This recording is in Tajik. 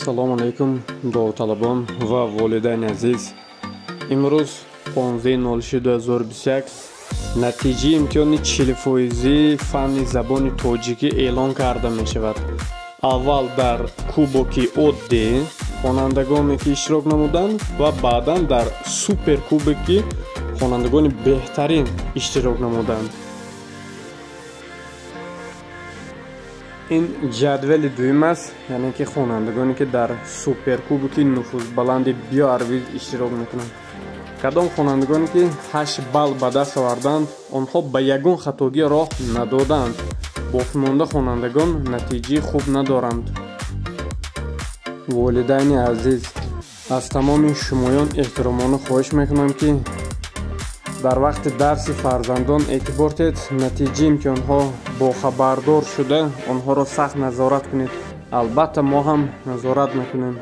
салому алайкум довталабон ва волидайни азиз. имрӯз 15/06/2021 натиҷаи имтиҳони 40% фанни забони тоҷикӣ эълон карда мешавад. аввал дар кубоки оддӣ хонандагоне ки иштирок намуданд ва баъдан дар суперкубоки хонандагони беҳтарин иштирок намуданд. ин ҷадвали дуюм аст, яъне ки хонандагоне ки дар суперкубоки нуфузбаланди биоарвиз иштирок мекунанд. кадом хонандагоне ки 8 балл ба даст оварданд, онҳо ба ягон хатогӣ роҳ надоданд. боқимонда хонандагон натиҷаи хуб надоранд. волидайни азиз, аз тамоми шумоён эҳтиромона хоҳиш мекунам ки дар вақти дарси фарзандон эътибор диҳед, натиҷаи имтиҳонҳо бохабардор шуда онҳоро сахт назорат кунед. албатта мо ҳам назорат мекунем.